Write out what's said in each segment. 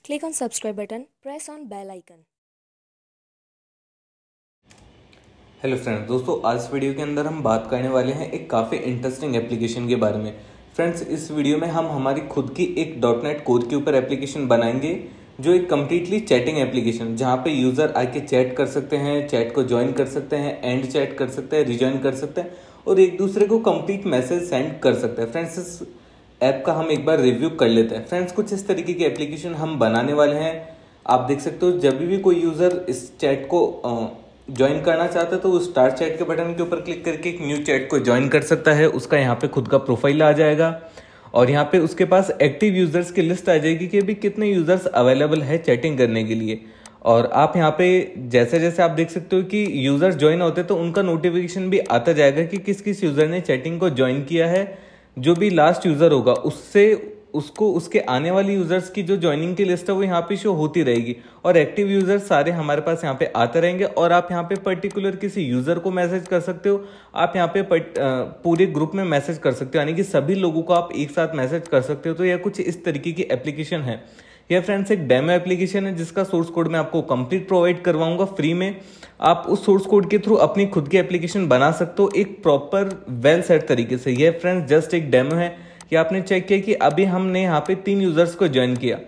Click on subscribe button, press on bell icon. Hello friends, दोस्तों आज इस video के अंदर हम बात करने वाले हैं एक काफ़ी इंटरेस्टिंग एप्लीकेशन के बारे में। फ्रेंड्स, इस वीडियो में हम हमारी खुद की एक .NET कोर के ऊपर एप्लीकेशन बनाएंगे जो एक कम्प्लीटली चैटिंग एप्लीकेशन, जहां पे यूज़र आके चैट कर सकते हैं, चैट को ज्वाइन कर सकते हैं, एंड चैट कर सकते हैं, रिज्वाइन कर सकते हैं और एक दूसरे को कंप्लीट मैसेज सेंड कर सकते हैं। फ्रेंड्स, इस ऐप का हम एक बार रिव्यू कर लेते हैं। फ्रेंड्स, कुछ इस तरीके की एप्लीकेशन हम बनाने वाले हैं। आप देख सकते हो, जब भी कोई यूज़र इस चैट को ज्वाइन करना चाहता है तो वो स्टार्ट चैट के बटन के ऊपर क्लिक करके एक न्यू चैट को ज्वाइन कर सकता है। उसका यहाँ पे खुद का प्रोफाइल आ जाएगा और यहाँ पे उसके पास एक्टिव यूजर्स की लिस्ट आ जाएगी कि अभी कितने यूजर्स अवेलेबल है चैटिंग करने के लिए। और आप यहाँ पे जैसे जैसे आप देख सकते हो कि यूजर्स ज्वाइन होते हैं तो उनका नोटिफिकेशन भी आता जाएगा कि किस किस यूजर ने चैटिंग को ज्वाइन किया है। जो भी लास्ट यूजर होगा उससे उसको उसके आने वाले यूजर्स की जो ज्वाइनिंग की लिस्ट है वो यहाँ पे शो होती रहेगी और एक्टिव यूजर्स सारे हमारे पास यहाँ पे आते रहेंगे। और आप यहाँ पे पर्टिकुलर किसी यूजर को मैसेज कर सकते हो, आप यहाँ पे पूरे ग्रुप में मैसेज कर सकते हो, यानी कि सभी लोगों को आप एक साथ मैसेज कर सकते हो। तो यह कुछ इस तरीके की एप्लीकेशन है। यह फ्रेंड्स एक डेमो एप्लीकेशन है जिसका सोर्स कोड मैं आपको कंप्लीट प्रोवाइड करवाऊंगा फ्री में। आप उस सोर्स कोड के थ्रू अपनी खुद की एप्लीकेशन बना सकते हो एक प्रॉपर वेल सेट तरीके से। यह फ्रेंड्स जस्ट एक डेमो है कि आपने चेक किया कि अभी हमने यहाँ पे 3 यूजर्स को ज्वाइन किया।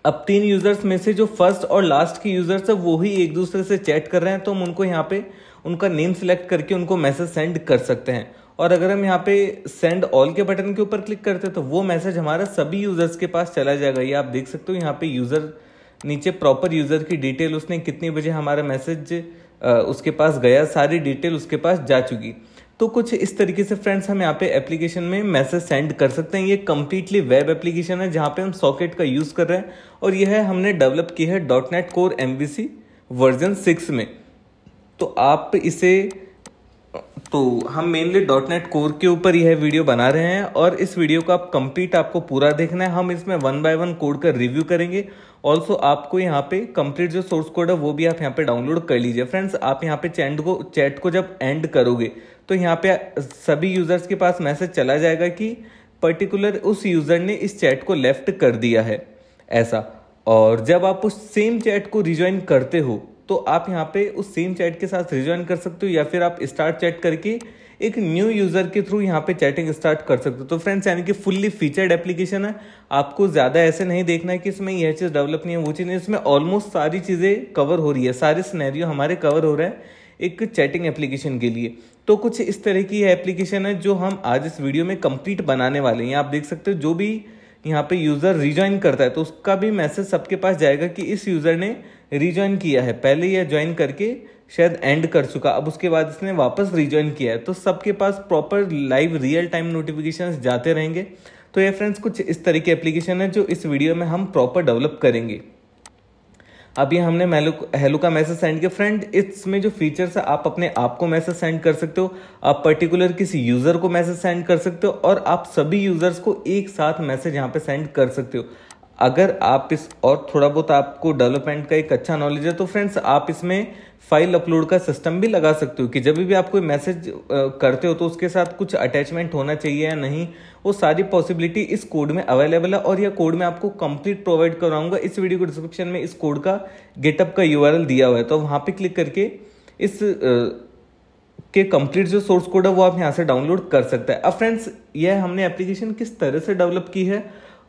अब 3 यूजर्स में से जो फर्स्ट और लास्ट के यूजर्स है वो ही एक दूसरे से चैट कर रहे हैं, तो हम उनको यहाँ पे उनका नेम सिलेक्ट करके उनको मैसेज सेंड कर सकते हैं। और अगर हम यहाँ पे सेंड ऑल के बटन के ऊपर क्लिक करते हैं तो वो मैसेज हमारा सभी यूजर्स के पास चला जाएगा। ये आप देख सकते हो यहाँ पे यूजर नीचे प्रॉपर यूजर की डिटेल, उसने कितनी बजे हमारा मैसेज उसके पास गया, सारी डिटेल उसके पास जा चुकी। तो कुछ इस तरीके से फ्रेंड्स हम यहाँ पे एप्लीकेशन में मैसेज सेंड कर सकते हैं। ये कम्प्लीटली वेब एप्लीकेशन है जहाँ पे हम सॉकेट का यूज कर रहे हैं और यह हमने डेवलप की है .NET कोर MVC वर्जन 6 में। तो आप इसे तो हम मेनली .NET कोर के ऊपर यह वीडियो बना रहे हैं और इस वीडियो को आप कंप्लीट आपको पूरा देखना है। हम इसमें 1 बाय 1 कोड का रिव्यू करेंगे। ऑल्सो आपको यहाँ पे कंप्लीट जो सोर्स कोड है वो भी आप यहाँ पे डाउनलोड कर लीजिए। फ्रेंड्स, आप यहाँ पे चैट को जब एंड करोगे तो यहाँ पे सभी यूजर्स के पास मैसेज चला जाएगा कि पर्टिकुलर उस यूजर ने इस चैट को लेफ्ट कर दिया है, ऐसा। और जब आप उस सेम चैट को रिज्वाइन करते हो तो आप यहाँ पे उस सेम चैट के साथ रिज्वाइन कर सकते हो या फिर आप स्टार्ट चैट करके एक न्यू यूजर के थ्रू यहाँ पे चैटिंग स्टार्ट कर सकते हो। तो फ्रेंड्स, यानी कि फुल्ली फीचर्ड एप्लीकेशन है। आपको ज्यादा ऐसे नहीं देखना है कि इसमें यह चीज डेवलप नहीं है, वो चीज नहीं। इसमें ऑलमोस्ट सारी चीजें कवर हो रही है, सारे सिनेरियो हमारे कवर हो रहे हैं एक चैटिंग एप्लीकेशन के लिए। तो कुछ इस तरह की एप्लीकेशन है जो हम आज इस वीडियो में कंप्लीट बनाने वाले हैं। आप देख सकते हो जो भी यहाँ पे यूजर रिज्वाइन करता है तो उसका भी मैसेज सबके पास जाएगा कि इस यूजर ने रिज्वाइन किया है। पहले यह ज्वाइन करके शायद एंड कर चुका, अब उसके बाद इसने वापस रिज्वाइन किया है, तो सबके पास proper live real time notifications जाते रहेंगे। तो ये फ्रेंड्स कुछ इस तरह की एप्लीकेशन है जो इस वीडियो में हम प्रॉपर डेवलप करेंगे। अभी हमने हेलो का मैसेज सेंड किया। फ्रेंड, इसमें जो फीचर्स है आप अपने आप को मैसेज सेंड कर सकते हो, आप पर्टिकुलर किसी यूजर को मैसेज सेंड कर सकते हो और आप सभी यूजर्स को एक साथ मैसेज यहाँ पे सेंड कर सकते हो। अगर आप इस और थोड़ा बहुत आपको डेवलपमेंट का एक अच्छा नॉलेज है तो फ्रेंड्स आप इसमें फाइल अपलोड का सिस्टम भी लगा सकते हो कि जब भी आप कोई मैसेज करते हो तो उसके साथ कुछ अटैचमेंट होना चाहिए या नहीं, वो सारी पॉसिबिलिटी इस कोड में अवेलेबल है। और यह कोड मैं आपको कंप्लीट प्रोवाइड कराऊंगा। इस वीडियो के डिस्क्रिप्शन में इस कोड का गेटअप का URL दिया हुआ है, तो वहां पे क्लिक करके इस के कंप्लीट जो सोर्स कोड है वो आप यहाँ से डाउनलोड कर सकते हैं। अब फ्रेंड्स, यह हमने एप्लीकेशन किस तरह से डेवलप की है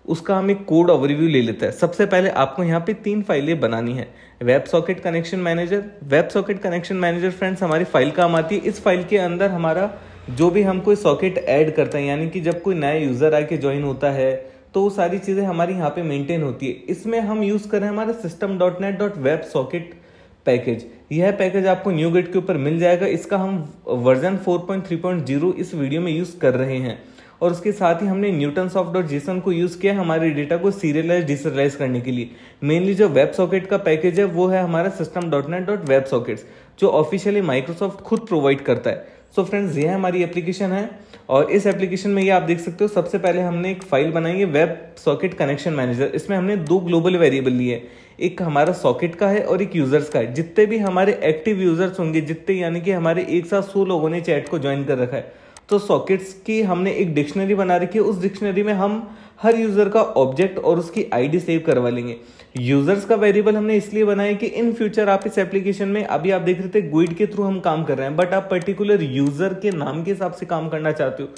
उसका हम एक कोड ओवरव्यू ले लेते हैं। सबसे पहले आपको यहाँ पे 3 फाइलें बनानी है। Web socket connection manager. Web socket connection manager friends हमारी फाइल काम आती है। इस फाइल के अंदर हमारा जो भी हम कोई सॉकेट ऐड करते हैं, यानी कि जब कोई नया यूजर आके ज्वाइन होता है तो वो सारी चीजें हमारी यहाँ पे मेंटेन होती है। इसमें हम यूज कर रहे हैं हमारा system.net.websocket पैकेज। यह पैकेज आपको न्यू गेट के ऊपर मिल जाएगा। इसका हम वर्जन 4.3.0 इस वीडियो में यूज कर रहे हैं और उसके साथ ही हमने newtonsoft.json को यूज किया हमारे डेटा को सीरियलाइज डिसरियलाइज करने के लिए। मेनली जो वेब सॉकेट का पैकेज है वो है हमारा system.net.websockets जो ऑफिशियली माइक्रोसॉफ्ट खुद प्रोवाइड करता है। सो फ्रेंड्स, यह हमारी एप्लीकेशन है और इस एप्लीकेशन में ये आप देख सकते हो सबसे पहले हमने एक फाइल बनाई है वेब सॉकेट कनेक्शन मैनेजर। इसमें हमने 2 ग्लोबल वेरिएबल लिए, एक हमारा सॉकेट का है और एक यूजर्स का है। जितने भी हमारे एक्टिव यूजर्स होंगे, जितने यानी कि हमारे एक साथ 100 लोगों ने चैट को ज्वाइन कर रखा है, तो सॉकेट्स की हमने एक डिक्शनरी बना रखी है, उस डिक्शनरी में हम हर यूजर का ऑब्जेक्ट और उसकी आईडी सेव करवा लेंगे। यूजर्स का वेरिएबल हमने इसलिए बनाया कि इन फ्यूचर आप इस एप्लीकेशन में, अभी आप देख रहे थे गुइड के थ्रू हम काम कर रहे हैं, बट आप पर्टिकुलर यूजर के नाम के हिसाब से काम करना चाहते हो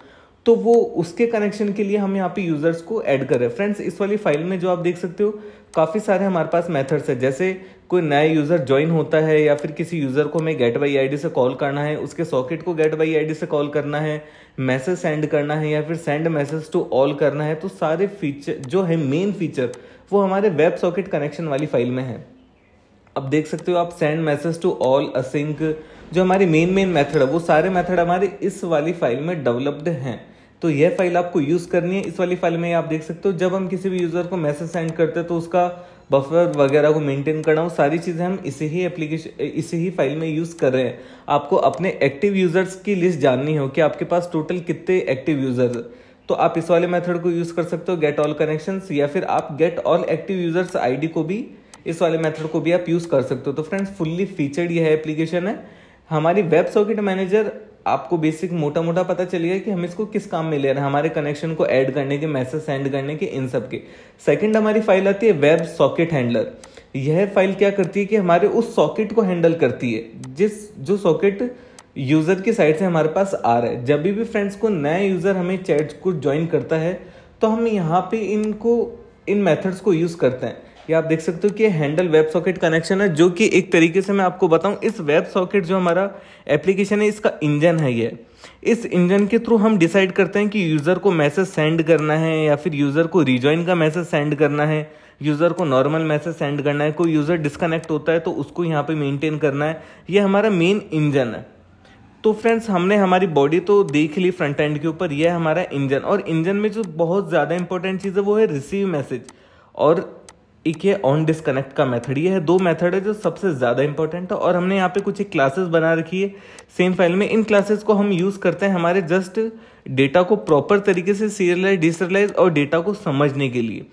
तो वो उसके कनेक्शन के लिए हम यहाँ पे यूजर्स को ऐड कर रहे हैं। फ्रेंड्स, इस वाली फाइल में जो आप देख सकते हो काफी सारे हमारे पास मेथड्स है। जैसे कोई नया यूजर ज्वाइन होता है या फिर किसी यूजर को हमें गेट बाई आईडी से कॉल करना है, उसके सॉकेट को गेट बाई आईडी से कॉल करना है, मैसेज सेंड करना है या फिर सेंड मैसेज टू ऑल करना है, तो सारे फीचर जो है मेन फीचर वो हमारे वेब सॉकेट कनेक्शन वाली फाइल में है। अब देख सकते हो आप send message to all, async, जो हमारी मेन मेथड है वो सारे मेथड हमारे इस वाली फाइल में डेवलप्ड हैं। तो यह फाइल आपको यूज करनी है। इस वाली फाइल में आप देख सकते हो जब हम किसी भी यूजर को मैसेज सेंड करते हैं तो उसका बफर वगैरह को मेंटेन करना, वो सारी चीजें हम इसी ही फाइल में यूज कर रहे हैं। आपको अपने एक्टिव यूजर्स की लिस्ट जाननी हो कि आपके पास टोटल कितने एक्टिव यूजर्स, तो आप इस वाले मेथड को यूज कर सकते हो, गेट ऑल कनेक्शंस, या फिर आप get all active users ID को भी, इस वाले मेथड को भी आप यूज कर सकते हो। तो फ्रेंड्स, फुल्ली फीचर्ड यह एप्लीकेशन है। हमारी वेब सॉकेट मैनेजर आपको बेसिक मोटा मोटा पता चलेगा कि हम इसको किस काम में ले रहे हैं, हमारे कनेक्शन को ऐड करने के, मैसेज सेंड करने के, इन सब के। सेकंड हमारी फाइल आती है वेब सॉकेट हैंडलर। यह फाइल क्या करती है कि हमारे उस सॉकेट को हैंडल करती है जो सॉकेट यूजर की साइड से हमारे पास आ रहा है। जब भी फ्रेंड्स को नया यूजर हमें चैट को ज्वाइन करता है तो हम यहाँ पे इन मेथड्स को यूज करते हैं। ये आप देख सकते हो कि हैंडल वेब सॉकेट कनेक्शन है, जो कि एक तरीके से मैं आपको बताऊं, इस वेब सॉकेट जो हमारा एप्लीकेशन है इसका इंजन है। ये इस इंजन के थ्रू हम डिसाइड करते हैं कि यूजर को मैसेज सेंड करना है या फिर यूजर को रिजॉइन का मैसेज सेंड करना है, यूजर को नॉर्मल मैसेज सेंड करना है, कोई यूजर डिस्कनेक्ट होता है तो उसको यहाँ पे मेंटेन करना है। ये हमारा मेन इंजन है। तो फ्रेंड्स, हमने हमारी बॉडी तो देख ली फ्रंट एंड के ऊपर, यह हमारा इंजन। और इंजन में जो बहुत ज्यादा इंपॉर्टेंट चीज है वो है रिसीव मैसेज और एक ये ऑन डिस्कनेक्ट का मेथड। ये है दो मेथड है जो सबसे ज्यादा इंपॉर्टेंट है। और हमने यहाँ पे कुछ एक क्लासेस बना रखी है सेम फाइल में। इन क्लासेस को हम यूज करते हैं हमारे जस्ट डेटा को प्रॉपर तरीके से सीरियलाइज, डिसीरियलाइज और डेटा को समझने के लिए।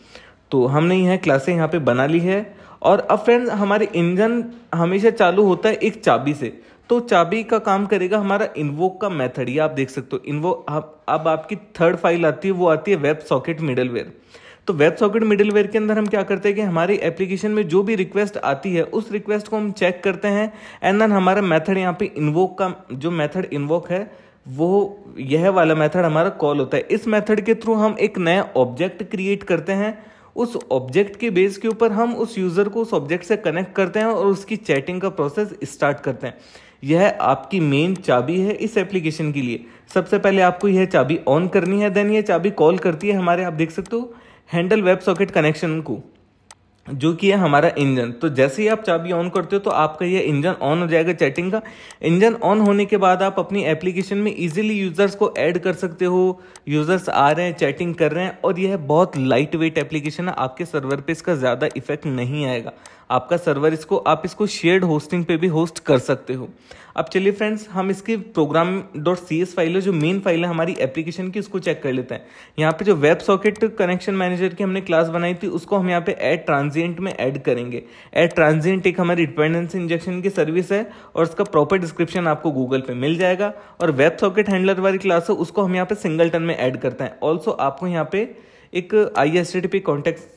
तो हमने यह क्लासें यहाँ पे बना ली है। और अब फ्रेंड्स, हमारे इंजन हमेशा चालू होता है एक चाबी से, तो चाबी का काम करेगा हमारा इन्वोक का मेथड। ये आप देख सकते हो इन्वोक। अब आपकी थर्ड फाइल आती है, वो आती है वेब सॉकेट मिडलवेयर। तो वेब सॉकेट मिडलवेयर के अंदर हम क्या करते हैं कि हमारी एप्लीकेशन में जो भी रिक्वेस्ट आती है उस रिक्वेस्ट को हम चेक करते हैं एंड देन हमारा मेथड यहाँ पे इन्वोक का जो मेथड इन्वोक है वो यह वाला मेथड हमारा कॉल होता है। इस मेथड के थ्रू हम एक नया ऑब्जेक्ट क्रिएट करते हैं। उस ऑब्जेक्ट के बेस के ऊपर हम उस यूजर को उस ऑब्जेक्ट से कनेक्ट करते हैं और उसकी चैटिंग का प्रोसेस स्टार्ट करते हैं। यह आपकी मेन चाबी है इस एप्लीकेशन के लिए। सबसे पहले आपको यह चाबी ऑन करनी है, देन यह चाबी कॉल करती है हमारे, आप देख सकते हो, हैंडल वेब सॉकेट कनेक्शन को, जो कि है हमारा इंजन। तो जैसे ही आप चाबी ऑन करते हो तो आपका ये इंजन ऑन हो जाएगा चैटिंग का। इंजन ऑन होने के बाद आप अपनी एप्लीकेशन में इजीली यूजर्स को ऐड कर सकते हो। यूजर्स आ रहे हैं, चैटिंग कर रहे हैं, और यह बहुत लाइट वेट एप्लीकेशन है। आपके सर्वर पे इसका ज़्यादा इफेक्ट नहीं आएगा। आपका सर्वर आप इसको शेयर्ड होस्टिंग पे भी होस्ट कर सकते हो। अब चलिए फ्रेंड्स, हम इसकी program.cs फाइल है जो मेन फाइल है हमारी एप्लीकेशन की, उसको चेक कर लेते हैं। यहाँ पे जो वेब सॉकेट कनेक्शन मैनेजर की हमने क्लास बनाई थी उसको हम यहाँ पे ऐड ट्रांजिएंट में ऐड करेंगे। ऐड ट्रांजिएंट एक हमारी डिपेंडेंसी इंजेक्शन की सर्विस है और उसका प्रॉपर डिस्क्रिप्शन आपको गूगल पे मिल जाएगा। और वेब सॉकेट हैंडलर वाली क्लास है उसको हम यहाँ पे सिंगलटन में ऐड करते हैं। ऑल्सो आपको यहाँ पे एक ISTTP कॉन्टेक्स्ट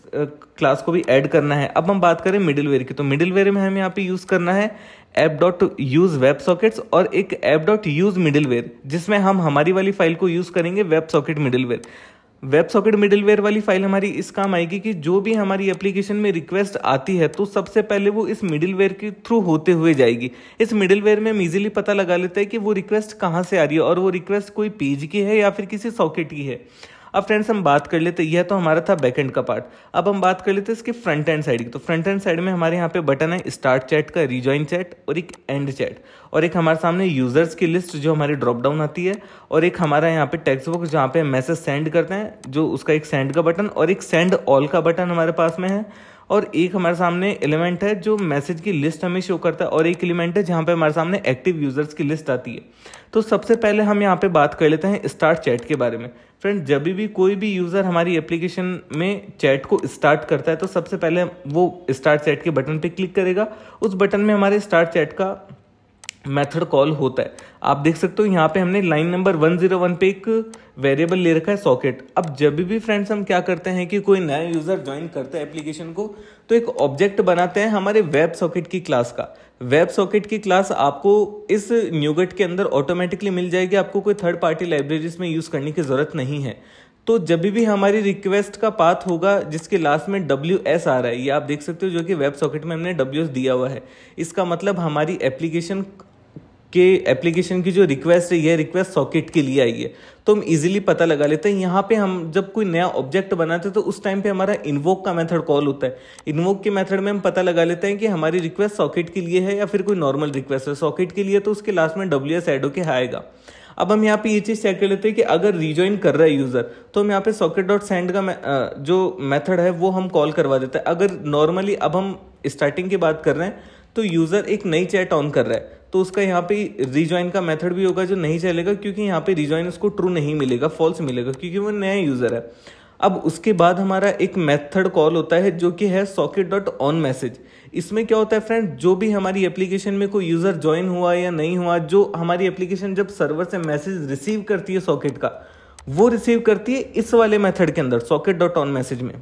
क्लास को भी ऐड करना है। अब हम बात करें मिडिलवेयर की, तो मिडिलवेयर में हमें यहाँ पे यूज करना है app.use वेब सॉकेट्स और एक app.use मिडिलवेयर, जिसमें हम हमारी वाली फाइल को यूज करेंगे web socket middleware. Web socket middleware वाली फाइल हमारी इस काम आएगी कि जो भी हमारी एप्लीकेशन में रिक्वेस्ट आती है तो सबसे पहले वो इस मिडिलवेयर के थ्रू होते हुए जाएगी। इस मिडिलवेयर में हम इजीली पता लगा लेते हैं कि वो रिक्वेस्ट कहाँ से आ रही है और वो रिक्वेस्ट कोई पेज की है या फिर किसी सॉकेट की है। अब फ्रेंड्स, हम बात कर लेते, यह तो हमारा था बैकएंड का पार्ट। अब हम बात कर लेते इसके फ्रंट एंड साइड की। तो फ्रंट एंड साइड में हमारे यहाँ पे बटन है स्टार्ट चैट का, रिजॉइन चैट और एक एंड चैट, और एक हमारे सामने यूजर्स की लिस्ट जो हमारी ड्रॉप डाउन आती है, और एक हमारा यहाँ पे टेक्स्ट बॉक्स जहाँ पे मैसेज सेंड करते हैं जो उसका एक सेंड का बटन और एक सेंड ऑल का बटन हमारे पास में है, और एक हमारे सामने एलिमेंट है जो मैसेज की लिस्ट हमें शो करता है, और एक एलिमेंट है जहाँ पे हमारे सामने एक्टिव यूजर्स की लिस्ट आती है। तो सबसे पहले हम यहाँ पे बात कर लेते हैं स्टार्ट चैट के बारे में। फ्रेंड, जब भी कोई भी यूजर हमारी एप्लीकेशन में चैट को स्टार्ट करता है तो सबसे पहले वो स्टार्ट चैट के बटन पे क्लिक करेगा। उस बटन में हमारे स्टार्ट चैट का मेथड कॉल होता है। आप देख सकते हो यहाँ पे हमने लाइन नंबर 101 पे एक वेरिएबल ले रखा है सॉकेट। अब जब भी फ्रेंड्स हम क्या करते हैं कि कोई नया यूजर ज्वाइन करता है एप्लीकेशन को, तो एक ऑब्जेक्ट बनाते हैं हमारे वेब सॉकेट की क्लास का। वेब सॉकेट की क्लास आपको इस न्यूगेट के अंदर ऑटोमेटिकली मिल जाएगी, आपको कोई थर्ड पार्टी लाइब्रेरीज में यूज करने की जरूरत नहीं है। तो जब भी हमारी रिक्वेस्ट का पाथ होगा जिसके लास्ट में WS आ रहा है, ये आप देख सकते हो, जो कि वेब सॉकेट में हमने WS दिया हुआ है, इसका मतलब हमारी एप्लीकेशन की जो रिक्वेस्ट है, यह रिक्वेस्ट सॉकेट के लिए आई है। तो हम इजीली पता लगा लेते हैं। यहाँ पे हम जब कोई नया ऑब्जेक्ट बनाते हैं तो उस टाइम पे हमारा इन्वोक का मेथड कॉल होता है। इन्वोक के मेथड में हम पता लगा लेते हैं कि हमारी रिक्वेस्ट सॉकेट के लिए है या फिर कोई नॉर्मल रिक्वेस्ट है। सॉकेट के लिए तो उसके लास्ट में WS ऐड होके आएगा। अब हम यहाँ पे ये चीज चेक कर लेते हैं कि अगर रिजॉइन कर रहा है यूजर, तो हम यहाँ पे socket.send का जो मेथड है वो हम कॉल करवा देते हैं। अगर नॉर्मली अब हम स्टार्टिंग की बात कर रहे हैं तो यूजर एक नई चैट ऑन कर रहा है, तो उसका यहाँ पे रिजॉइन का मेथड भी होगा जो नहीं चलेगा, क्योंकि यहाँ पे रिजॉइन उसको ट्रू नहीं मिलेगा, फॉल्स मिलेगा, क्योंकि वो नया यूजर है। अब उसके बाद हमारा एक मेथड कॉल होता है जो कि है socket.onMessage। इसमें क्या होता है फ्रेंड, जो भी हमारी एप्लीकेशन में कोई यूजर ज्वाइन हुआ या नहीं हुआ, जो हमारी एप्लीकेशन जब सर्वर से मैसेज रिसीव करती है सॉकेट का, वो रिसीव करती है इस वाले मेथड के अंदर socket.onMessage में।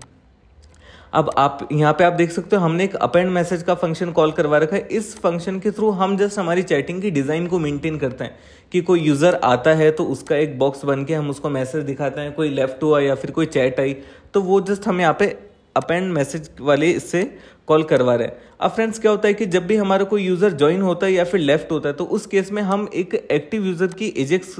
अब आप यहाँ पे आप देख सकते हो हमने एक अपेंड मैसेज का फंक्शन कॉल करवा रखा है। इस फंक्शन के थ्रू हम जस्ट हमारी चैटिंग की डिजाइन को मेंटेन करते हैं कि कोई यूजर आता है तो उसका एक बॉक्स बन के हम उसको मैसेज दिखाते हैं, कोई लेफ्ट हुआ या फिर कोई चैट आई तो वो जस्ट हम यहाँ पे अपेंड मैसेज वाले इससे कॉल करवा रहे हैं। अब फ्रेंड्स क्या होता है कि जब भी हमारा कोई यूजर ज्वाइन होता है या फिर लेफ्ट होता है, तो उस केस में हम एक एक्टिव यूजर की एजेक्स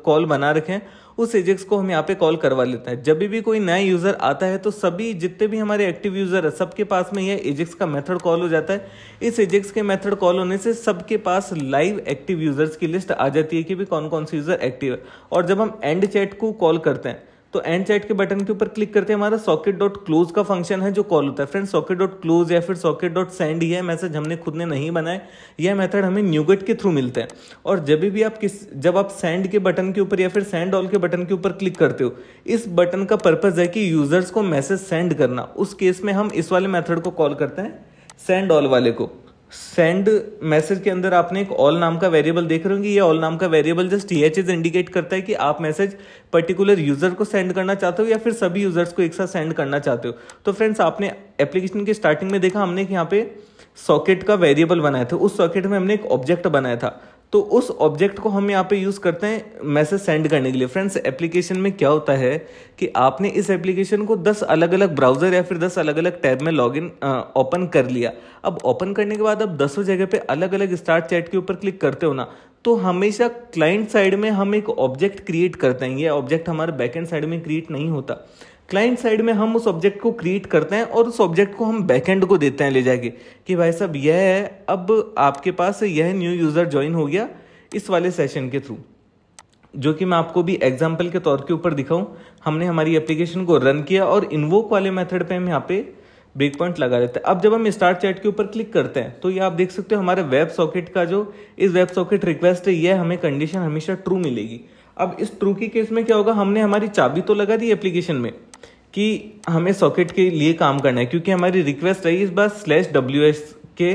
कॉल बना रखे हैं, उस एजेक्स को हम यहाँ पे कॉल करवा लेते हैं। जब भी कोई नया यूजर आता है तो सभी जितने भी हमारे एक्टिव यूजर है सबके पास में यह एजेक्स का मेथड कॉल हो जाता है। इस एजेक्स के मेथड कॉल होने से सबके पास लाइव एक्टिव यूजर्स की लिस्ट आ जाती है कि भी कौन कौन से यूजर एक्टिव है। और जब हम एंड चैट को कॉल करते हैं तो एंड चैट के बटन के ऊपर क्लिक करते हैं, हमारा socket.close का फंक्शन है जो कॉल होता है। फ्रेंड्स socket.close या फिर socket.send यह मैसेज हमने खुद ने नहीं बनाए, यह मेथड हमें न्यूगेट के थ्रू मिलते हैं। और जब आप सेंड के बटन के ऊपर या फिर सेंड ऑल के बटन के ऊपर क्लिक करते हो, इस बटन का पर्पज है कि यूजर्स को मैसेज सेंड करना। उस केस में हम इस वाले मेथड को कॉल करते हैं, सेंड ऑल वाले को। सेंड मैसेज के अंदर आपने एक ऑल नाम का वेरिएबल देख रहे होंगे। ये ऑल नाम का वेरिएबल जस्ट ये चीज इंडिकेट करता है कि आप मैसेज पर्टिकुलर यूजर को सेंड करना चाहते हो या फिर सभी यूजर्स को एक साथ सेंड करना चाहते हो। तो फ्रेंड्स आपने एप्लीकेशन के स्टार्टिंग में देखा हमने यहाँ पे सॉकेट का वेरिएबल बनाया था, उस सॉकेट में हमने एक ऑब्जेक्ट बनाया था, तो उस ऑब्जेक्ट को हम यहाँ पे यूज करते हैं मैसेज सेंड करने के लिए। फ्रेंड्स एप्लीकेशन में क्या होता है कि आपने इस एप्लीकेशन को 10 अलग अलग ब्राउजर या फिर 10 अलग अलग टैब में लॉगिन ओपन कर लिया। अब ओपन करने के बाद अब 10 जगह पे अलग अलग स्टार्ट चैट के ऊपर क्लिक करते हो ना, तो हमेशा क्लाइंट साइड में हम एक ऑब्जेक्ट क्रिएट करते हैं। ये ऑब्जेक्ट हमारे बैकएंड साइड में क्रिएट नहीं होता, क्लाइंट साइड में हम उस ऑब्जेक्ट को क्रिएट करते हैं और उस ऑब्जेक्ट को हम बैकएंड को देते हैं ले जाके कि भाई साहब यह है, अब आपके पास यह न्यू यूजर ज्वाइन हो गया इस वाले सेशन के थ्रू, जो कि मैं आपको भी एग्जांपल के तौर के ऊपर दिखाऊं। हमने हमारी एप्लीकेशन को रन किया और इन्वोक वाले मेथड पे हम यहाँ पे ब्रेक पॉइंट लगा देते हैं। अब जब हम स्टार्ट चैट के ऊपर क्लिक करते हैं तो ये आप देख सकते हो हमारे वेब सॉकेट का जो इस वेब सॉकेट रिक्वेस्ट है, यह हमें कंडीशन हमेशा ट्रू मिलेगी। अब इस ट्रू की केस में क्या होगा, हमने हमारी चाबी तो लगा दी एप्लीकेशन में कि हमें सॉकेट के लिए काम करना है, क्योंकि हमारी रिक्वेस्ट रही इस बार /WS के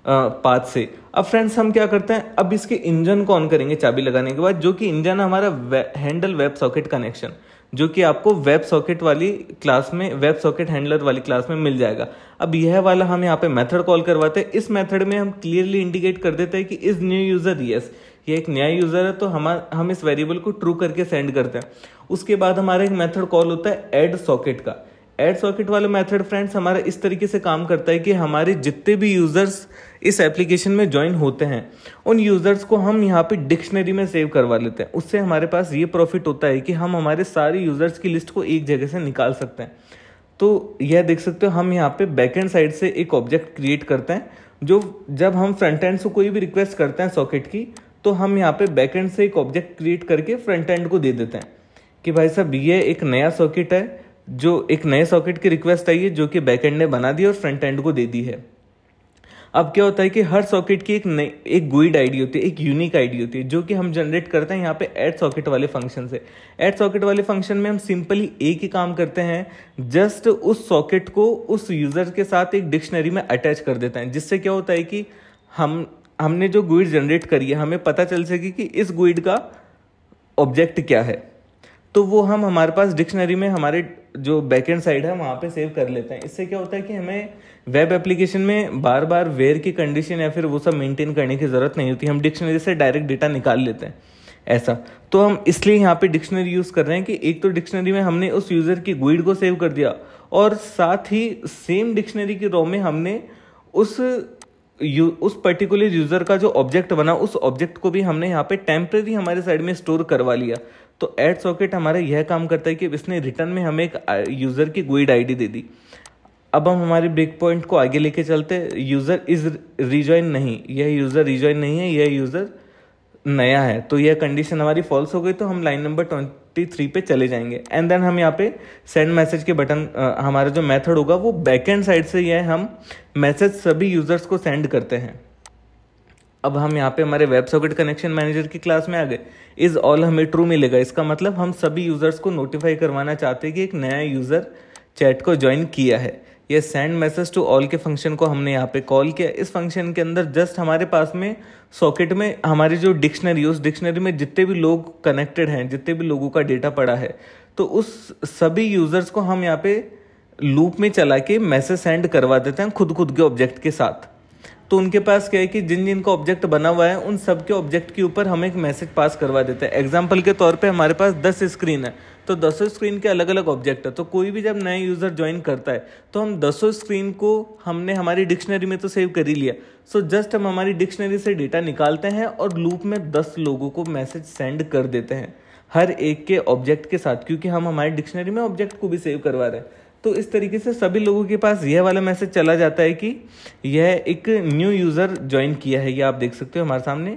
पाथ से। अब फ्रेंड्स हम क्या करते हैं, अब इसके इंजन को ऑन करेंगे चाबी लगाने के बाद, जो कि इंजन है हमारा हैंडल वेब सॉकेट कनेक्शन, जो कि आपको वेब सॉकेट वाली क्लास में, वेब सॉकेट हैंडलर वाली क्लास में मिल जाएगा। अब यह वाला हम यहाँ पे मेथड कॉल करवाते हैं। इस मेथड में हम क्लियरली इंडिकेट कर देते हैं कि इज न्यू यूजर यस, ये एक नया यूजर है, तो हम इस वेरिएबल को ट्रू करके सेंड करते हैं। उसके बाद हमारा एक मेथड कॉल होता है ऐड सॉकेट का। ऐड सॉकेट वाला मेथड फ्रेंड्स हमारा इस तरीके से काम करता है कि हमारे जितने भी यूजर्स इस एप्लीकेशन में ज्वाइन होते हैं उन यूजर्स को हम यहाँ पे डिक्शनरी में सेव करवा लेते हैं। उससे हमारे पास ये प्रॉफिट होता है कि हम हमारे सारे यूजर्स की लिस्ट को एक जगह से निकाल सकते हैं। तो यह देख सकते हो हम यहाँ पे बैकएंड साइड से एक ऑब्जेक्ट क्रिएट करते हैं, जो जब हम फ्रंट एंड से कोई भी रिक्वेस्ट करते हैं सॉकेट की, तो हम यहाँ पे बैकएंड से एक ऑब्जेक्ट क्रिएट करके फ्रंट एंड को दे देते हैं कि भाई साहब ये एक नया सॉकेट है, जो एक नए सॉकेट की रिक्वेस्ट आई है जो कि बैकएंड ने बना दी और फ्रंट एंड को दे दी है। अब क्या होता है कि हर सॉकेट की एक गुइड आईडी होती है, एक यूनिक आईडी होती है, जो कि हम जनरेट करते हैं यहाँ पे ऐड सॉकेट वाले फंक्शन से। ऐड सॉकेट वाले फंक्शन में हम सिंपली एक ही काम करते हैं, जस्ट उस सॉकेट को उस यूजर के साथ एक डिक्शनरी में अटैच कर देते हैं, जिससे क्या होता है कि हम हमने जो GUID जनरेट करी है हमें पता चल सके कि इस GUID का ऑब्जेक्ट क्या है, तो वो हम हमारे पास डिक्शनरी में हमारे जो बैकएंड साइड है वहाँ पे सेव कर लेते हैं। इससे क्या होता है कि हमें वेब एप्लीकेशन में बार बार वेयर की कंडीशन या फिर वो सब मेंटेन करने की ज़रूरत नहीं होती, हम डिक्शनरी से डायरेक्ट डेटा निकाल लेते हैं ऐसा। तो हम इसलिए यहाँ पे डिक्शनरी यूज़ कर रहे हैं कि एक तो डिक्शनरी में हमने उस यूज़र की GUID को सेव कर दिया और साथ ही सेम डिक्शनरी की रो में हमने उस पर्टिकुलर यूज़र का जो ऑब्जेक्ट बना उस ऑब्जेक्ट को भी हमने यहाँ पे टेम्परेरी हमारे साइड में स्टोर करवा लिया। तो ऐड सॉकेट हमारा यह काम करता है कि इसने रिटर्न में हमें एक यूज़र की GUID ID दे दी। अब हम हमारे ब्रेक पॉइंट को आगे लेके चलते हैं। यूज़र इज रिजॉइन नहीं, यह यूज़र रिजॉइन नहीं है, यह यूज़र नया है, तो यह कंडीशन हमारी फॉल्स हो गई। तो हम लाइन नंबर 23 पे चले जाएंगे एंड देन हम यहाँ पे सेंड मैसेज के बटन, हमारा जो मेथड होगा वो बैकएंड साइड से यह हम मैसेज सभी यूजर्स को सेंड करते हैं। अब हम यहाँ पे हमारे वेब सॉकेट कनेक्शन मैनेजर की क्लास में आ गए। इज ऑल हमें ट्रू मिलेगा, इसका मतलब हम सभी यूजर्स को नोटिफाई करवाना चाहते हैं कि एक नया यूजर चैट को ज्वाइन किया है। ये सेंड मैसेज टू ऑल के फंक्शन को हमने यहाँ पे कॉल किया। इस फंक्शन के अंदर जस्ट हमारे पास में सॉकेट में हमारी जो डिक्शनरी, उस डिक्शनरी में जितने भी लोग कनेक्टेड हैं, जितने भी लोगों का डेटा पड़ा है, तो उस सभी यूजर्स को हम यहाँ पे लूप में चला के मैसेज सेंड करवा देते हैं खुद के ऑब्जेक्ट के साथ। तो उनके पास क्या है कि जिन जिन का ऑब्जेक्ट बना हुआ है उन सब के ऑब्जेक्ट के ऊपर हम एक मैसेज पास करवा देते हैं। एग्जाम्पल के तौर पे हमारे पास 10 स्क्रीन है, तो 10 स्क्रीन के अलग अलग ऑब्जेक्ट है। तो कोई भी जब नया यूज़र ज्वाइन करता है तो हम 10 स्क्रीन को हमने हमारी डिक्शनरी में तो सेव कर ही लिया। सो जस्ट हम हमारी डिक्शनरी से डेटा निकालते हैं और लूप में 10 लोगों को मैसेज सेंड कर देते हैं हर एक के ऑब्जेक्ट के साथ, क्योंकि हम हमारी डिक्शनरी में ऑब्जेक्ट को भी सेव करवा रहे हैं। तो इस तरीके से सभी लोगों के पास यह वाला मैसेज चला जाता है कि यह एक न्यू यूज़र ज्वाइन किया है। ये आप देख सकते हो हमारे सामने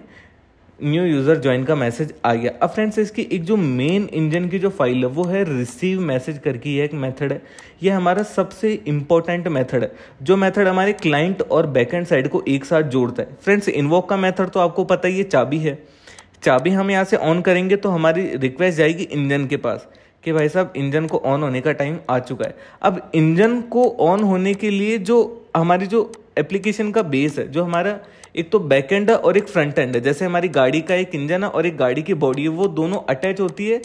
न्यू यूज़र ज्वाइन का मैसेज आ गया। अब फ्रेंड्स इसकी एक जो मेन इंजन की जो फाइल है वो है रिसीव मैसेज करके, यह एक मेथड है। यह हमारा सबसे इंपॉर्टेंट मेथड है, जो मेथड हमारे क्लाइंट और बैकएंड साइड को एक साथ जोड़ता है। फ्रेंड्स इन्वोक का मेथड तो आपको पता ही है, चाबी है। चाबी हम यहाँ से ऑन करेंगे तो हमारी रिक्वेस्ट जाएगी इंजन के पास कि भाई साहब इंजन को ऑन होने का टाइम आ चुका है। अब इंजन को ऑन होने के लिए जो हमारी जो एप्लीकेशन का बेस है, जो हमारा एक तो बैक एंड है और एक फ्रंट एंड है, जैसे हमारी गाड़ी का एक इंजन है और एक गाड़ी की बॉडी है, वो दोनों अटैच होती है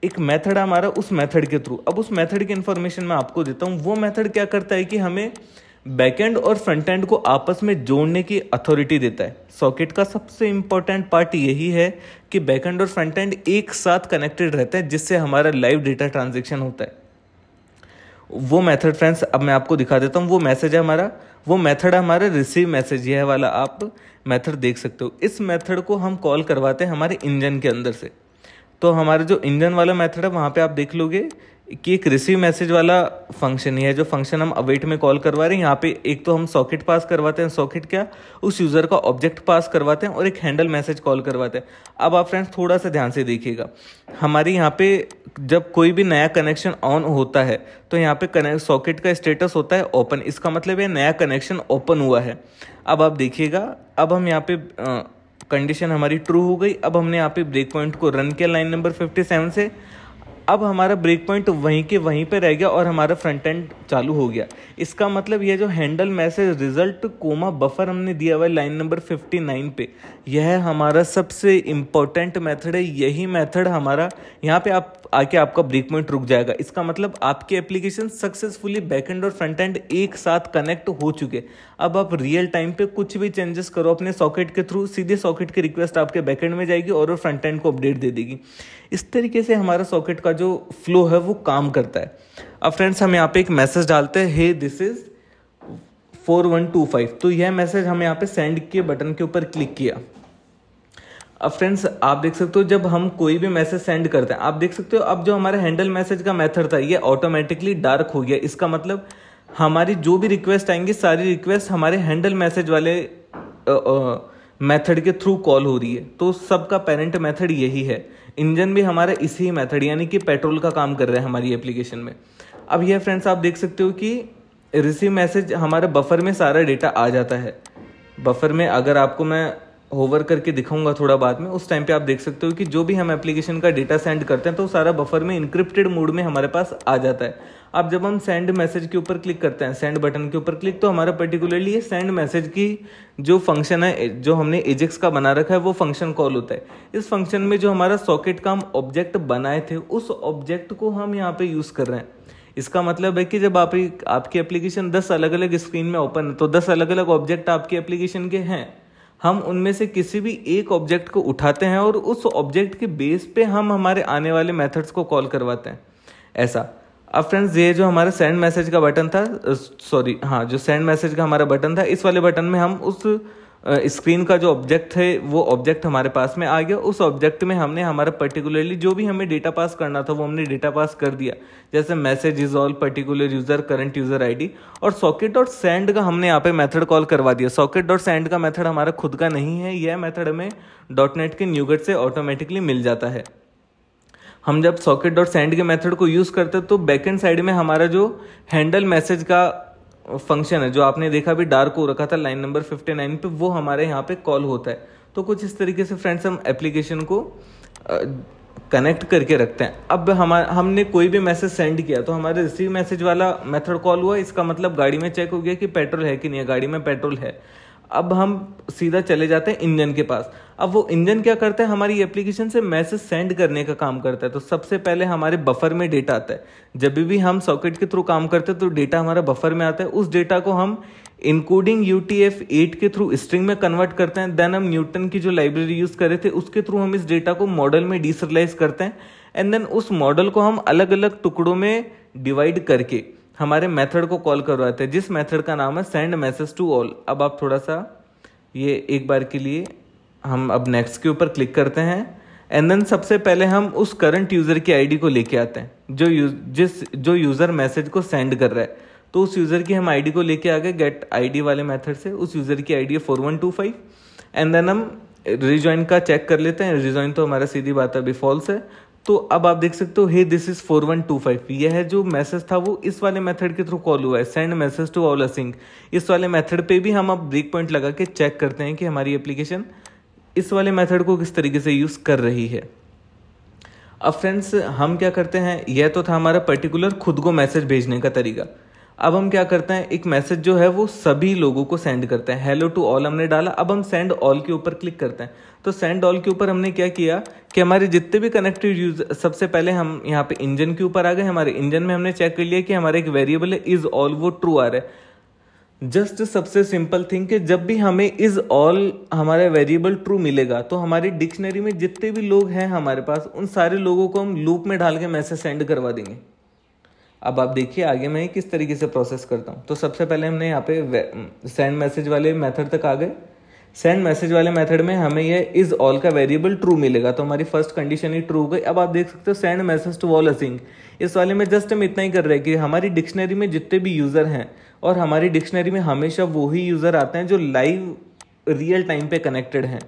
एक मेथड है हमारा, उस मेथड के थ्रू। अब उस मेथड की इन्फॉर्मेशन मैं आपको देता हूँ। वो मेथड क्या करता है कि हमें बैकएंड और फ्रंट एंड को आपस में जोड़ने की अथॉरिटी देता है। सॉकेट का सबसे इंपॉर्टेंट पार्ट यही है कि बैकएंड और फ्रंट एंड एक साथ कनेक्टेड रहता है, जिससे हमारा लाइव डेटा ट्रांजैक्शन होता है। वो मेथड फ्रेंड्स अब मैं आपको दिखा देता हूँ। वो मैसेज है हमारा, वो मेथड है हमारा रिसीव मैसेज, यह वाला आप मेथड देख सकते हो। इस मेथड को हम कॉल करवाते हैं हमारे इंजन के अंदर से। तो हमारा जो इंजन वाला मेथड है वहाँ पे आप देख लोगे कि एक रिसीव मैसेज वाला फंक्शन ही है, जो फंक्शन हम अवेट में कॉल करवा रहे हैं। यहाँ पे एक तो हम सॉकेट पास करवाते हैं, सॉकेट क्या उस यूज़र का ऑब्जेक्ट पास करवाते हैं और एक हैंडल मैसेज कॉल करवाते हैं। अब आप फ्रेंड्स थोड़ा सा ध्यान से देखिएगा, हमारे यहाँ पे जब कोई भी नया कनेक्शन ऑन होता है तो यहाँ पे सॉकेट का स्टेटस होता है ओपन, इसका मतलब है नया कनेक्शन ओपन हुआ है। अब आप देखिएगा, अब हम यहाँ पे कंडीशन हमारी ट्रू हो गई। अब हमने यहाँ पे ब्रेक पॉइंट को रन किया लाइन नंबर 57 से। अब हमारा ब्रेक पॉइंट वहीं के वहीं पे रह गया और हमारा फ्रंट एंड चालू हो गया। इसका मतलब यह जो handle message result comma buffer हमने दिया हुआ है लाइन नंबर 59 पे, यह हमारा सबसे इम्पोर्टेंट मेथड है। यही मेथड हमारा यहाँ पे आप आके आपका ब्रेक पॉइंट रुक जाएगा। इसका मतलब आपकी एप्लीकेशन सक्सेसफुली बैकएंड और फ्रंट एंड एक साथ कनेक्ट हो चुके। अब आप रियल टाइम पे कुछ भी चेंजेस करो अपने सॉकेट के थ्रू, सीधे सॉकेट की रिक्वेस्ट आपके बैकएंड में जाएगी और वो फ्रंट एंड को अपडेट दे देगी। इस तरीके से हमारा सॉकेट का जो फ्लो है वो काम करता है। अब फ्रेंड्स हम यहाँ पे एक मैसेज डालते हैं, हे दिस इज 4125। तो यह मैसेज हम यहाँ पे सेंड के बटन के ऊपर क्लिक किया। अब फ्रेंड्स आप देख सकते हो जब हम कोई भी मैसेज सेंड करते हैं, आप देख सकते हो अब जो हमारा हैंडल मैसेज का मेथड था ये ऑटोमेटिकली डार्क हो गया। इसका मतलब हमारी जो भी रिक्वेस्ट आएंगी सारी रिक्वेस्ट हमारे हैंडल मैसेज वाले मेथड के थ्रू कॉल हो रही है। तो सबका पेरेंट मेथड यही है। इंजन भी हमारा इसी मेथड यानी कि पेट्रोल का काम कर रहा है हमारी एप्लीकेशन में। अब यह फ्रेंड्स आप देख सकते हो कि रिसीव मैसेज हमारे बफर में सारा डेटा आ जाता है। बफर में अगर आपको मैं होवर करके दिखाऊंगा थोड़ा बाद में, उस टाइम पे आप देख सकते हो कि जो भी हम एप्लीकेशन का डेटा सेंड करते हैं तो सारा बफर में इंक्रिप्टेड मोड में हमारे पास आ जाता है। अब जब हम सेंड मैसेज के ऊपर क्लिक करते हैं, सेंड बटन के ऊपर क्लिक, तो हमारा पर्टिकुलरली ये सेंड मैसेज की जो फंक्शन है, जो हमने एजेक्स का बना रखा है, वो फंक्शन कॉल होता है। इस फंक्शन में जो हमारा सॉकेट का हम ऑब्जेक्ट बनाए थे, उस ऑब्जेक्ट को हम यहाँ पे यूज कर रहे हैं। इसका मतलब है कि जब आपकी एप्लीकेशन 10 अलग अलग स्क्रीन में ओपन है, तो 10 अलग अलग ऑब्जेक्ट आपकी एप्लीकेशन के हैं। हम उनमें से किसी भी एक ऑब्जेक्ट को उठाते हैं और उस ऑब्जेक्ट के बेस पे हम हमारे आने वाले मेथड्स को कॉल करवाते हैं, ऐसा। अब फ्रेंड्स, ये जो हमारा सेंड मैसेज का बटन था, जो सेंड मैसेज का हमारा बटन था, इस वाले बटन में हम उस स्क्रीन का जो ऑब्जेक्ट है, वो ऑब्जेक्ट हमारे पास में आ गया। उस ऑब्जेक्ट में हमने हमारा पर्टिकुलरली जो भी हमें डेटा पास करना था वो हमने डेटा पास कर दिया, जैसे message is all, particular user, current user ID, और सॉकेट डॉट सेंड का हमने यहाँ पे मेथड कॉल करवा दिया। सॉकेट डॉट सेंड का मेथड हमारा खुद का नहीं है, यह मेथड हमें .NET के न्यूगेट से ऑटोमेटिकली मिल जाता है। हम जब सॉकेट डॉट सेंड के मेथड को यूज करते हैं तो बैकएंड साइड में हमारा जो हैंडल मैसेज का फंक्शन है, जो आपने देखा भी डार्क हो रखा था लाइन नंबर 59 पे, वो हमारे यहाँ पे कॉल होता है। तो कुछ इस तरीके से फ्रेंड्स हम एप्लीकेशन को कनेक्ट करके रखते हैं। अब हमने कोई भी मैसेज सेंड किया तो हमारे रिसीव मैसेज वाला मेथड कॉल हुआ, इसका मतलब गाड़ी में चेक हो गया कि पेट्रोल है कि नहीं है, गाड़ी में पेट्रोल है। अब हम सीधा चले जाते हैं इंजन के पास। अब वो इंजन क्या करता है, हमारी एप्लीकेशन से मैसेज सेंड करने का काम करता है। तो सबसे पहले हमारे बफर में डेटा आता है। जब भी हम सॉकेट के थ्रू काम करते हैं तो डेटा हमारा बफर में आता है। उस डेटा को हम इनकोडिंग UTF-8 के थ्रू स्ट्रिंग में कन्वर्ट करते हैं। देन हम न्यूटन की जो लाइब्रेरी यूज करे थे उसके थ्रू हम इस डेटा को मॉडल में डिसरियलाइज करते हैं। एंड देन उस मॉडल को हम अलग अलग टुकड़ों में डिवाइड करके हमारे मेथड को कॉल करवाते हैं, जिस मेथड का नाम है सेंड मैसेज टू ऑल। अब आप थोड़ा सा ये एक बार के लिए हम अब नेक्स्ट के ऊपर क्लिक करते हैं। एंड देन सबसे पहले हम उस करंट यूजर की आईडी को लेके आते हैं, जो यूजर मैसेज को सेंड कर रहा है। तो उस यूजर की हम आईडी को लेके आ गए गेट आईडी वाले मेथड से। उस यूजर की आईडी है 4125। एंड देन हम रिजॉइन का चेक कर लेते हैं। रिजॉइन तो हमारा सीधी बात है अभी फॉल्स है। तो अब आप देख सकते हो, हे दिस इज 4125, यह है जो मैसेज था वो इस वाले मेथड के थ्रू कॉल हुआ है, send message to all async. इस वाले मेथड पे भी हम अब ब्रेक पॉइंट लगा के चेक करते हैं कि हमारी एप्लीकेशन इस वाले मेथड को किस तरीके से यूज कर रही है। अब फ्रेंड्स, हम क्या करते हैं, यह तो था हमारा पर्टिकुलर खुद को मैसेज भेजने का तरीका। अब हम क्या करते हैं, एक मैसेज जो है वो सभी लोगों को सेंड करते हैं। हेलो टू ऑल हमने डाला, अब हम सेंड ऑल के ऊपर क्लिक करते हैं। तो सेंड ऑल के ऊपर हमने क्या किया कि हमारे जितने भी कनेक्टेड यूजर, सबसे पहले हम यहाँ पे इंजन के ऊपर आ गए। हमारे इंजन में हमने चेक कर लिया कि हमारा एक वेरिएबल है इज ऑल, वो ट्रू आ रहा है। जस्ट सबसे सिंपल थिंग कि जब भी हमें इज ऑल हमारा वेरिएबल ट्रू मिलेगा तो हमारी डिक्शनरी में जितने भी लोग हैं हमारे पास, उन सारे लोगों को हम लूप में डाल के मैसेज सेंड करवा देंगे। अब आप देखिए आगे मैं किस तरीके से प्रोसेस करता हूँ। तो सबसे पहले हमने यहाँ पे सेंड मैसेज वाले मेथड तक आ गए। सेंड मैसेज वाले मेथड में हमें ये इज ऑल का वेरिएबल ट्रू मिलेगा, तो हमारी फर्स्ट कंडीशन ही ट्रू हो गई। अब आप देख सकते हो send message to all async, इस वाले में जस्ट हम इतना ही कर रहे हैं कि हमारी डिक्शनरी में जितने भी यूजर हैं, और हमारी डिक्शनरी में हमेशा वही यूजर आते हैं जो लाइव रियल टाइम पे कनेक्टेड हैं।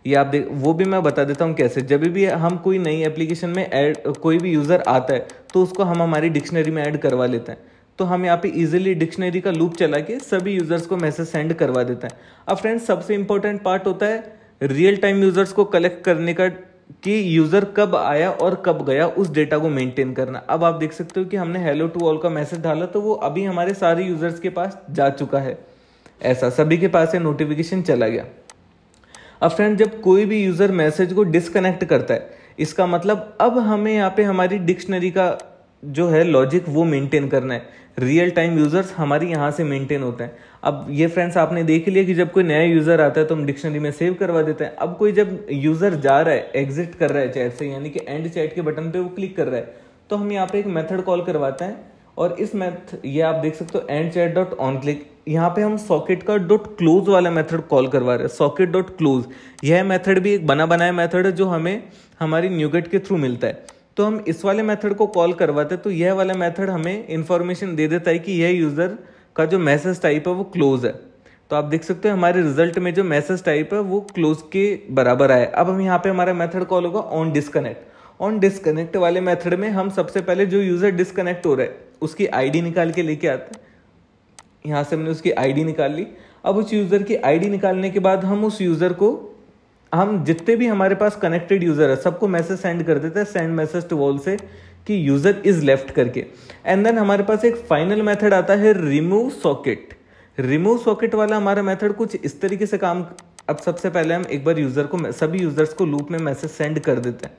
ये आप देख, वो भी मैं बता देता हूँ कैसे। जब भी हम कोई नई एप्लीकेशन में ऐड, कोई भी यूजर आता है तो उसको हम हमारी डिक्शनरी में ऐड करवा लेते हैं। तो हम यहाँ पे इजीली डिक्शनरी का लूप चला के सभी यूजर्स को मैसेज सेंड करवा देते हैं। अब फ्रेंड्स, सबसे इंपॉर्टेंट पार्ट होता है रियल टाइम यूजर्स को कलेक्ट करने का, कि यूजर कब आया और कब गया, उस डेटा को मेंटेन करना। अब आप देख सकते हो कि हमने हेलो टू ऑल का मैसेज डाला तो वो अभी हमारे सारे यूजर्स के पास जा चुका है, ऐसा सभी के पास नोटिफिकेशन चला गया। अब फ्रेंड, जब कोई भी यूजर मैसेज को डिस्कनेक्ट करता है, इसका मतलब अब हमें यहाँ पे हमारी डिक्शनरी का जो है लॉजिक वो मेंटेन करना है। रियल टाइम यूजर्स हमारी यहाँ से मेंटेन होते हैं। अब ये फ्रेंड्स आपने देख लिया कि जब कोई नया यूजर आता है तो हम डिक्शनरी में सेव करवा देते हैं। अब कोई जब यूजर जा रहा है, एग्जिट कर रहा है चैट से, यानी कि एंड चैट के बटन पे वो क्लिक कर रहा है, तो हम यहाँ पे एक मेथड कॉल करवाते हैं। और इस ये आप देख सकते हो and chat dot on click, यहाँ पे हम सॉकेट का डॉट क्लोज वाला मेथड कॉल करवा रहे हैं, सॉकेट डॉट क्लोज। यह मेथड भी एक बना बनाया मेथड है जो हमें हमारी न्यूगेट के थ्रू मिलता है। तो हम इस वाले मेथड को कॉल करवाते हैं, तो यह वाला मेथड हमें इंफॉर्मेशन दे देता है कि यह यूजर का जो मैसेज टाइप है वो क्लोज है। तो आप देख सकते हो हमारे रिजल्ट में जो मैसेज टाइप है वो क्लोज के बराबर आया। अब हम यहाँ पे हमारा मेथड कॉल होगा ऑन डिस्कनेक्ट। ऑन डिस्कनेक्ट वाले मेथड में हम सबसे पहले जो यूजर डिस्कनेक्ट हो रहा है उसकी आईडी निकाल के लेके आते हैं। यहाँ से हमने उसकी आईडी निकाल ली। अब उस यूजर की आईडी निकालने के बाद हम उस यूजर को हम जितने भी हमारे पास कनेक्टेड यूजर है सबको मैसेज सेंड कर देते हैं सेंड मैसेज टू ऑल से कि यूजर इज लेफ्ट करके। एंड देन हमारे पास एक फाइनल मेथड आता है रिमूव सॉकेट। रिमूव सॉकेट वाला हमारा मेथड कुछ इस तरीके से काम, अब सबसे पहले हम एक बार यूजर को, सभी यूजर्स को लूप में मैसेज सेंड कर देते हैं।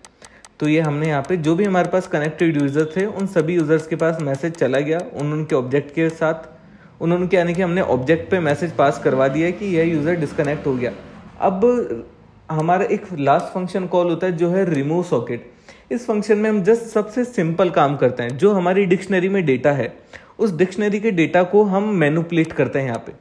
तो ये हमने यहाँ पे जो भी हमारे पास कनेक्टेड यूजर थे उन सभी यूजर्स के पास मैसेज चला गया उनके ऑब्जेक्ट के साथ, उनके यानी कि हमने ऑब्जेक्ट पे मैसेज पास करवा दिया कि यह यूजर डिस्कनेक्ट हो गया। अब हमारा एक लास्ट फंक्शन कॉल होता है जो है रिमूव सॉकेट। इस फंक्शन में हम जस्ट सबसे सिंपल काम करते हैं, जो हमारी डिक्शनरी में डेटा है उस डिक्शनरी के डेटा को हम मैनिपुलेट करते हैं। यहाँ पे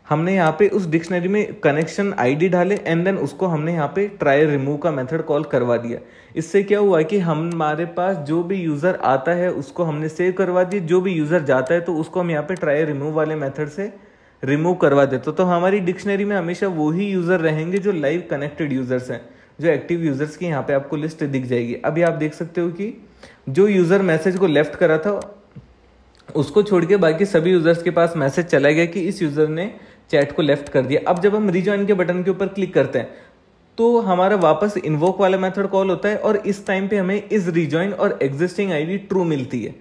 हमने यहाँ पे उस डिक्शनरी में कनेक्शन आईडी डाले एंड देन उसको हमने यहाँ पे ट्राई रिमूव का मेथड कॉल करवा दिया। इससे क्या हुआ कि हमारे पास जो भी यूजर आता है उसको हमने सेव करवा दिया, जो भी यूजर जाता है तो उसको हम यहाँ पे ट्राई रिमूव वाले मेथड से रिमूव करवा देते। तो हमारी डिक्शनरी में हमेशा वही यूजर रहेंगे जो लाइव कनेक्टेड यूजर्स हैं, जो एक्टिव यूजर्स की यहाँ पे आपको लिस्ट दिख जाएगी। अभी आप देख सकते हो कि जो यूजर मैसेज को लेफ्ट करा था उसको छोड़ के बाकी सभी यूजर्स के पास मैसेज चला गया कि इस यूजर ने चैट को लेफ्ट कर दिया। अब जब हम रिजॉइन के बटन के ऊपर क्लिक करते हैं तो हमारा वापस इन्वोक वाला मेथड कॉल होता है और इस टाइम पे हमें इज रिजॉइन और एग्जिस्टिंग आईडी ट्रू मिलती है।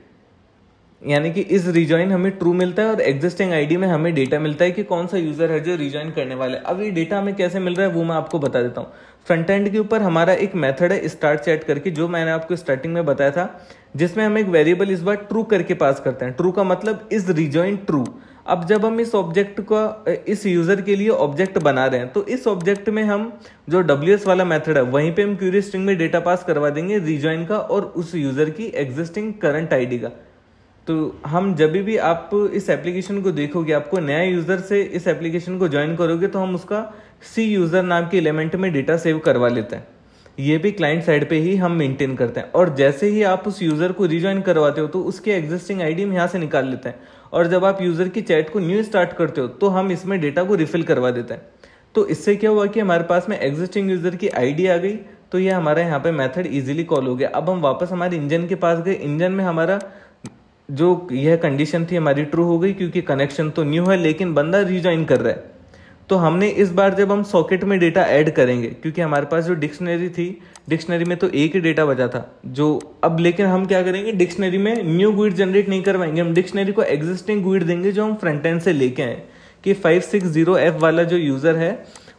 यानी कि इस रिजॉइन हमें ट्रू मिलता है और एग्जिस्टिंग आईडी में हमें डेटा मिलता है कि कौन सा यूजर है जो रिजॉइन करने वाला है। अब ये डेटा हमें कैसे मिल रहा है वो मैं आपको बता देता हूँ। फ्रंट एंड के ऊपर हमारा एक मेथड है स्टार्ट चैट करके, जो मैंने आपको स्टार्टिंग में बताया था, जिसमें हम एक वेरिएबल इस बार ट्रू करके पास करते हैं। ट्रू का मतलब इज रिजॉइन ट्रू। अब जब हम इस ऑब्जेक्ट का इस यूजर के लिए ऑब्जेक्ट बना रहे हैं तो इस ऑब्जेक्ट में हम जो WS वाला मेथड है वहीं पे हम क्वेरी स्ट्रिंग में डेटा पास करवा देंगे रिजॉइन का और उस यूजर की एग्जिस्टिंग करंट आईडी का। तो हम जब भी आप इस एप्लीकेशन को देखोगे, आपको नया यूजर से इस एप्लीकेशन को ज्वाइन करोगे तो हम उसका सी यूजर नाम के एलिमेंट में डेटा सेव करवा लेते हैं। ये भी क्लाइंट साइड पे ही हम मेंटेन करते हैं और जैसे ही आप उस यूजर को रिजॉइन करवाते हो तो उसके एग्जिस्टिंग आईडी हम यहाँ से निकाल लेते हैं और जब आप यूजर की चैट को न्यू स्टार्ट करते हो तो हम इसमें डेटा को रिफिल करवा देते हैं। तो इससे क्या हुआ कि हमारे पास में एग्जिस्टिंग यूजर की आईडी आ गई, तो ये हमारा यहाँ पे मेथड इजीली कॉल हो गया। अब हम वापस हमारे इंजन के पास गए, इंजन में हमारा जो यह कंडीशन थी हमारी ट्रू हो गई क्योंकि कनेक्शन तो न्यू है लेकिन बंदा रिजॉइन कर रहा है। तो हमने इस बार जब हम सॉकेट में डेटा ऐड करेंगे, क्योंकि हमारे पास जो डिक्शनरी थी, डिक्शनरी में तो एक ही डेटा बचा था जो अब, लेकिन हम क्या करेंगे डिक्शनरी में न्यू गुइड जनरेट नहीं करवाएंगे, हम डिक्शनरी को एग्जिस्टिंग गुइड देंगे जो हम फ्रंट एंड से लेके आए कि 560F वाला जो यूजर है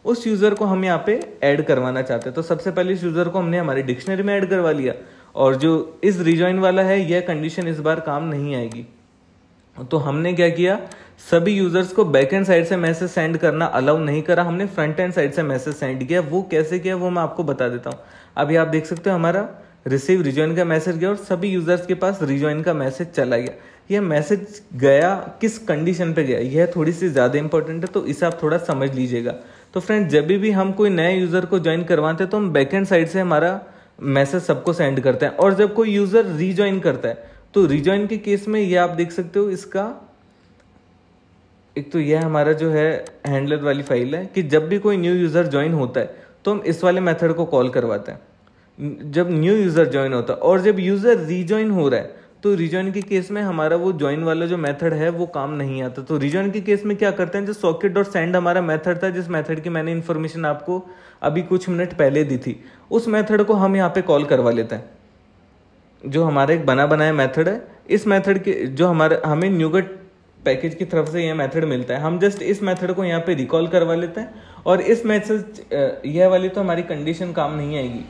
उस यूजर को हम यहाँ पे ऐड करवाना चाहते हैं। तो सबसे पहले इस यूजर को हमने हमारी डिक्शनरी में ऐड करवा लिया और जो इस रिजॉइन वाला है यह कंडीशन इस बार काम नहीं आएगी। तो हमने क्या किया, सभी यूजर्स को बैक एंड साइड से मैसेज सेंड करना अलाउ नहीं करा, हमने फ्रंट एंड साइड से मैसेज सेंड किया। वो कैसे किया वो मैं आपको बता देता हूँ। अभी आप देख सकते हो हमारा रिसीव रिजॉइन का मैसेज गया और सभी यूजर्स के पास रिजॉइन का मैसेज चला गया। यह मैसेज गया किस कंडीशन पे गया यह थोड़ी सी ज्यादा इंपॉर्टेंट है, तो इसे आप थोड़ा समझ लीजिएगा। तो फ्रेंड जब भी हम कोई नए यूजर को ज्वाइन करवाते हैं तो हम बैक एंड साइड से हमारा मैसेज सबको सेंड करते हैं और जब कोई यूजर रीजॉइन करता है तो रीजॉइन के केस में ये आप देख सकते हो, इसका एक तो यह हमारा जो है हैंडलर वाली फाइल है कि जब भी कोई न्यू यूजर ज्वाइन होता है तो हम इस वाले मेथड को कॉल करवाते हैं जब न्यू यूजर ज्वाइन होता है। और जब यूजर रीजॉइन हो रहा है तो रीजॉइन के केस में हमारा वो ज्वाइन वाला जो मेथड है वो काम नहीं आता। तो रीजॉइन के केस में क्या करते हैं, जो सॉकेट डॉट सेंड हमारा मेथड था, जिस मेथड की मैंने इन्फॉर्मेशन आपको अभी कुछ मिनट पहले दी थी, उस मेथड को हम यहाँ पे कॉल करवा लेते हैं। जो हमारा एक बना बनाया मेथड है, इस मेथड के जो हमारा हमें न्यूगट पैकेज की तरफ से यह मेथड मिलता है, हम जस्ट इस मेथड को यहाँ पे रिकॉल करवा लेते हैं और इस मैसेज यह वाली तो हमारी कंडीशन काम नहीं आएगी,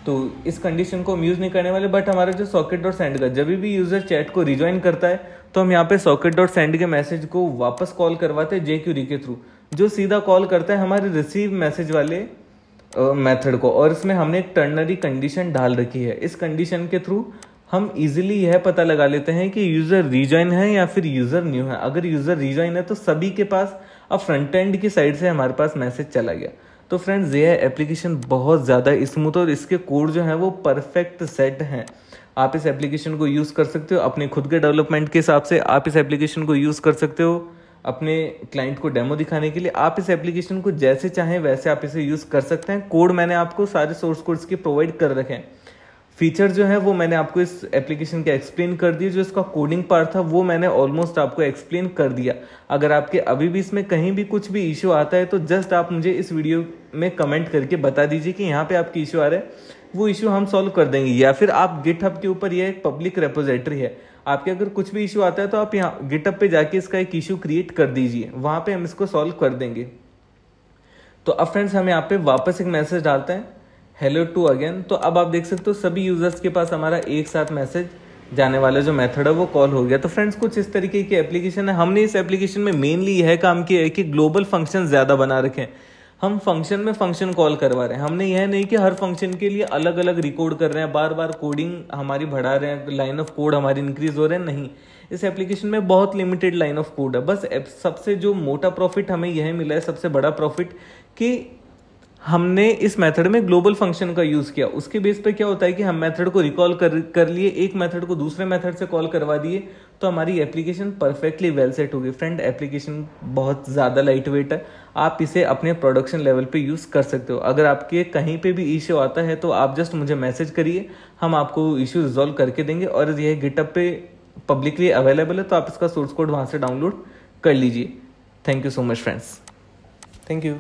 तो इस कंडीशन को हम यूज नहीं करने वाले। बट हमारा जो सॉकेट डॉट सेंड का जब भी यूजर चैट को रिजॉइन करता है तो हम यहाँ पे सॉकेट डॉट सेंड के मैसेज को वापस कॉल करवाते हैं jQuery के थ्रू, जो सीधा कॉल करता है हमारे रिसीव मैसेज वाले मेथड को। और इसमें हमने एक टर्नरी कंडीशन डाल रखी है। इस कंडीशन के थ्रू हम इजीली यह पता लगा लेते हैं कि यूजर रीजॉइन है या फिर यूजर न्यू है। अगर यूजर रीजॉइन है तो सभी के पास अब फ्रंट एंड की साइड से हमारे पास मैसेज चला गया। तो फ्रेंड्स यह एप्लीकेशन बहुत ज़्यादा स्मूथ और इसके कोड जो है वो परफेक्ट सेट हैं। आप इस एप्लीकेशन को यूज़ कर सकते हो अपने खुद के डेवलपमेंट के हिसाब से, आप इस एप्लीकेशन को यूज़ कर सकते हो अपने क्लाइंट को डेमो दिखाने के लिए। आप इस एप्लीकेशन को जैसे चाहें वैसे आप इसे यूज़ कर सकते हैं। कोड मैंने आपको सारे सोर्स कोड्स के प्रोवाइड कर रखे हैं। फीचर जो है वो मैंने आपको इस एप्लीकेशन के एक्सप्लेन कर दिए। जो इसका कोडिंग पार्ट था वो मैंने ऑलमोस्ट आपको एक्सप्लेन कर दिया। अगर आपके अभी भी इसमें कहीं भी कुछ भी इश्यू आता है तो जस्ट आप मुझे इस वीडियो में कमेंट करके बता दीजिए कि यहाँ पे आपकी इश्यू आ रहा है, वो इश्यू हम सॉल्व कर देंगे। या फिर आप गिटहब के ऊपर, यह एक पब्लिक रेपोजिटरी है, आपके अगर कुछ भी इश्यू आता है तो आप यहाँ गिटहब पे जाके इसका एक इश्यू क्रिएट कर दीजिए, वहां पे हम इसको सॉल्व कर देंगे। तो अब फ्रेंड्स हम यहाँ पे वापस एक मैसेज डालते हैं, हेलो टू अगेन। तो अब आप देख सकते हो सभी यूजर्स के पास हमारा एक साथ मैसेज जाने वाला जो मेथड है वो कॉल हो गया। तो फ्रेंड्स कुछ इस तरीके की एप्लीकेशन है। हमने इस एप्लीकेशन में मेनली यह काम किया है कि ग्लोबल फंक्शन ज्यादा बना रखे हैं। हम फंक्शन में फंक्शन कॉल करवा रहे हैं। हमने यह नहीं कि हर फंक्शन के लिए अलग अलग रिकॉर्ड कर रहे हैं, बार बार कोडिंग हमारी बढ़ा रहे हैं, लाइन ऑफ कोड हमारी इंक्रीज हो रहे हैं। नहीं, इस एप्लीकेशन में बहुत लिमिटेड लाइन ऑफ कोड है। बस सबसे जो मोटा प्रॉफिट हमें यह मिला है, सबसे बड़ा प्रॉफिट, कि हमने इस मेथड में ग्लोबल फंक्शन का यूज किया। उसके बेस पे क्या होता है कि हम मेथड को रिकॉल कर लिए, एक मेथड को दूसरे मेथड से कॉल करवा दिए, तो हमारी एप्लीकेशन परफेक्टली वेल सेट होगी। फ्रेंड, एप्लीकेशन बहुत ज़्यादा लाइट वेट है, आप इसे अपने प्रोडक्शन लेवल पे यूज कर सकते हो। अगर आपके कहीं पे भी इश्यू आता है तो आप जस्ट मुझे मैसेज करिए, हम आपको इश्यू रिजॉल्व करके देंगे। और यह गिटहब पे पब्लिकली अवेलेबल है, तो आप इसका सोर्स कोड वहां से डाउनलोड कर लीजिए। Thank you so much friends, thank you.